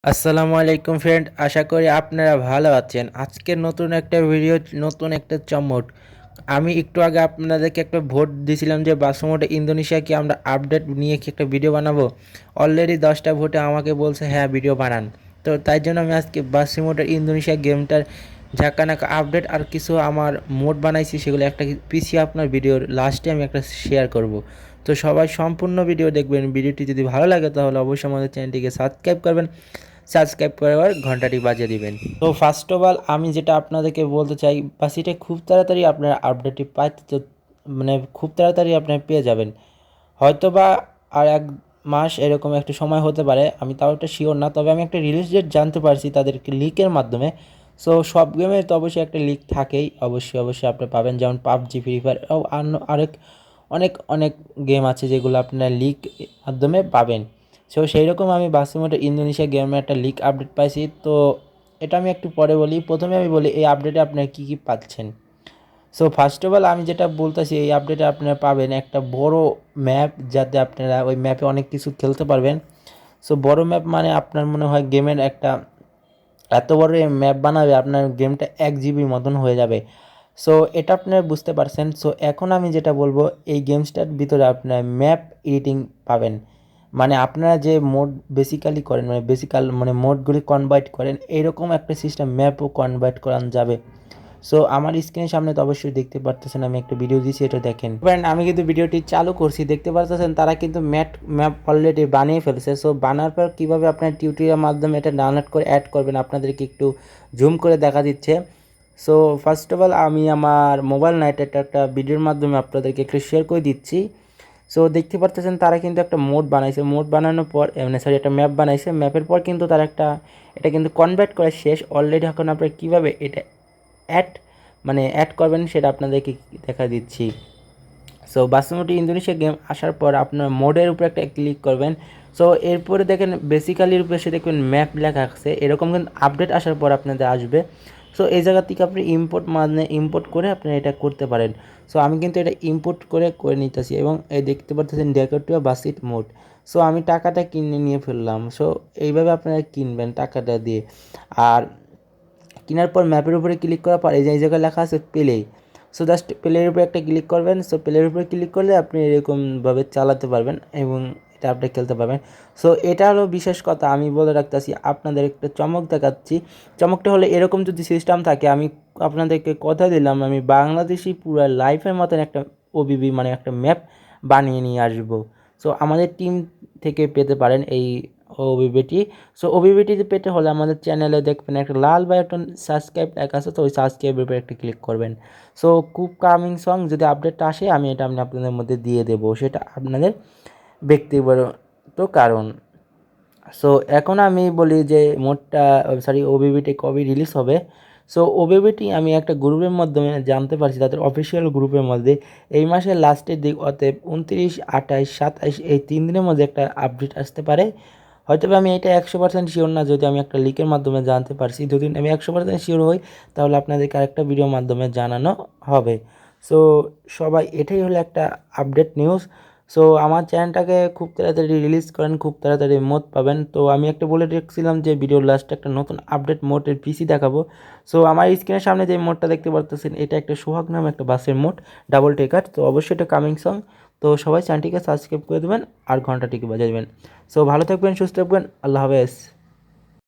আসসালামু আলাইকুম ফ্রেন্ড, আশা করি আপনারা ভালো আছেন। আজকের নতুন একটা ভিডিও, নতুন একটা চমক। আমি একটু আগে আপনাদেরকে একটা ভোট দিয়েছিলাম যে বাসমোটে ইন্দোনেশিয়া কি আমরা আপডেট নিয়ে কি একটা ভিডিও বানাবো। অলরেডি 10টা ভোটে আমাকে বলছে হ্যাঁ ভিডিও বানান। তো তাই জন্য আমি আজকে বাসমোটে ইন্দোনেশিয়া গেমটার ঝাঁকানাকা আপডেট আর কিছু আমার মোড বানাইছি, সেগুলো একটা পিছিয়ে আপনার ভিডিওর লাস্টে আমি একটা শেয়ার করব। তো সবাই সম্পূর্ণ ভিডিও দেখবেন। ভিডিওটি যদি ভালো লাগে তাহলে অবশ্যই আমাদের চ্যানেলটিকে সাবস্ক্রাইব করবেন, সাবস্ক্রাইব করে আবার ঘন্টাটি বাজিয়ে দিবেন। তো ফার্স্ট অফ অল আমি যেটা আপনাদেরকে বলতে চাই, বাস এটা খুব তাড়াতাড়ি আপনার আপডেটটি পাইতে, মানে খুব তাড়াতাড়ি আপনার পেয়ে যাবেন। হয়তো বা আর 1 মাস এরকম একটা সময় হতে পারে, আমি তাও একটা শিওর না। তবে আমি একটা রিলিজ ডেট জানতে পারছি তাদেরকে লিকের মাধ্যমে। সো সব গেমের তো অবশ্যই একটা লিক থাকেই, অবশ্যই আপনি পাবেন। যেমন পাবজি, ফ্রি ফায়ার ও আরেক অনেক অনেক গেম আছে যেগুলো আপনারা লিক মাধ্যমে পাবেন। সো সেই রকম আমি বাস্তবে ইন্দোনেশিয়া গেমের একটা লিক আপডেট পাইছি। তো এটা আমি একটু পরে বলি। প্রথমে আমি বলি এই আপডেটে আপনারা কী কী পাচ্ছেন। সো ফার্স্ট অফ অল আমি যেটা বলতেছি, এই আপডেটে আপনারা পাবেন একটা বড় ম্যাপ, যাতে আপনারা ওই ম্যাপে অনেক কিছু খেলতে পারবেন। সো বড় ম্যাপ মানে আপনার মনে হয় গেমের একটা এত বড় ম্যাপ বানাবে, আপনার গেমটা 1 জিবির মতন হয়ে যাবে। সো এটা আপনারা বুঝতে পারছেন। সো এখন আমি যেটা বলবো, এই গেমসটার ভিতরে আপনার ম্যাপ এডিটিং পাবেন। মানে আপনারা যে মোড বেসিক্যালি করেন, মানে মোডগুলি কনভার্ট করেন, এইরকম একটা সিস্টেম ম্যাপও কনভার্ট করানো যাবে। সো আমার স্ক্রিনের সামনে তো অবশ্যই দেখতে পারতেছেন, আমি একটা ভিডিও দিয়েছি, এটা দেখেন। ফ্রেন্ড, আমি কিন্তু ভিডিওটি চালু করছি, দেখতে পারতেছেন তারা কিন্তু ম্যাপ অলরেডি বানিয়ে ফেলেছে। সো বানার পর কীভাবে আপনার টিউটোরিয়াল মাধ্যমে এটা ডাউনলোড করে অ্যাড করবেন আপনাদেরকে একটু জুম করে দেখা দিচ্ছে। সো ফার্স্ট অফ অল আমি আমার মোবাইল নাইট একটা ভিডিওর মাধ্যমে আপনাদেরকে একটু শেয়ার করে দিচ্ছি। সো দেখতে পারতেছেন তারা কিন্তু একটা মোড বানাইছে। মোড বানানোর পর একটা ম্যাপ বানাইছে। ম্যাপের পর কিন্তু তারা এটা কিন্তু কনভার্ট করা শেষ অলরেডি। এখন আপনারা কীভাবে এটা অ্যাড অ্যাড করবেন সেটা আপনাদেরকে দেখা দিচ্ছি। সো বাসমতি ইন্দোনেশিয়া গেম আসার পর আপনার মোডের উপরে একটা ক্লিক করবেন। সো এরপরে দেখেন বেসিক্যালির উপরে সে দেখবেন ম্যাপ লেখা আছে, এরকম কিন্তু আপডেট আসার পর আপনাদের আসবে। সো এই জায়গা থেকে আপনি ইম্পোর্ট করে আপনি এটা করতে পারেন। সো আমি কিন্তু এটা ইম্পোর্ট করে নিতেছি, এবং এই দেখতে পাচ্ছেন ডেকোরটিভ বাসিট মোড। সো আমি টাকাটা কিনে নিয়ে ফেললাম। সো এইভাবে আপনারা কিনবেন টাকাটা দিয়ে। আর কেনার পর ম্যাপের উপরে ক্লিক করার পর এই জায়গায় লেখা আছে প্লে। সো জাস্ট প্লের উপরে একটা ক্লিক করবেন। সো প্লের উপরে ক্লিক করলে আপনি এরকমভাবে চালাতে পারবেন এবং এটা আপনি খেলতে পারবেন। সো এটা হলো বিশেষ কথা, আমি বলে রাখতেছি, আপনাদের একটা চমক দেখাচ্ছি। চমকটা হলো এরকম, যদি সিস্টেম থাকে, আমি আপনাদেরকে কথা দিলাম আমি বাংলাদেশি পুরো লাইফের মতন একটা ওবিবি একটা ম্যাপ বানিয়ে নিয়ে আসবো। সো আমাদের টিম থেকে পেতে পারেন এই ওবিবিটি। সো ওবিবিটিতে পেতে হলে আমাদের চ্যানেলে দেখবেন একটা লাল বাটন সাবস্ক্রাইব লেখা আছে, তো ওই সাবস্ক্রাইবের উপরে একটা ক্লিক করবেন। সো খুব কামিং সং যদি আপডেটটা আসে আমি এটা আপনাদের মধ্যে দিয়ে দেবো, সেটা আপনাদের ব্যক্তিগত কারণ। সো এখন আমি বলি যে ওবিবিটি কবে রিলিজ হবে। সো ওবিবিটি আমি একটা গ্রুপের মাধ্যমে জানতে পারছি, তাদের অফিসিয়াল গ্রুপের মধ্যে এই মাসের লাস্টের দিক, অতএব 29, 28, 27 এই 3 দিনের মধ্যে একটা আপডেট আসতে পারে। হয়তো আমি এটা 100% শিওর না, যদি আমি একটা লিকের মাধ্যমে জানতে পারছি। যদি আমি 100% শিওর হই তাহলে আপনাদেরকে আরেকটা ভিডিওর মাধ্যমে জানানো হবে। সো সবাই, এটাই হলো একটা আপডেট নিউজ। সো আমার চ্যানেলটাকে খুব তাড়াতাড়ি রিলিজ করেন, খুব তাড়াতাড়ি মোড পাবেন। তো আমি একটা বলে রেখেছিলাম যে ভিডিওর লাস্টে একটা নতুন আপডেট মোডের পিসি দেখাবো। সো আমার স্ক্রিনের সামনে যে মোডটা দেখতে পারতেছেন, এটা একটা সোহাগ নামে একটা বাসের মোড, ডাবল টেকার। তো অবশ্যই এটা কামিং সং। তো সবাই চ্যানেলটিকে সাবস্ক্রাইব করে দেবেন আর ঘন্টাটিকে বাজিয়ে দেবেন। সো ভালো থাকবেন, সুস্থ থাকবেন, আল্লাহ হাফেজ।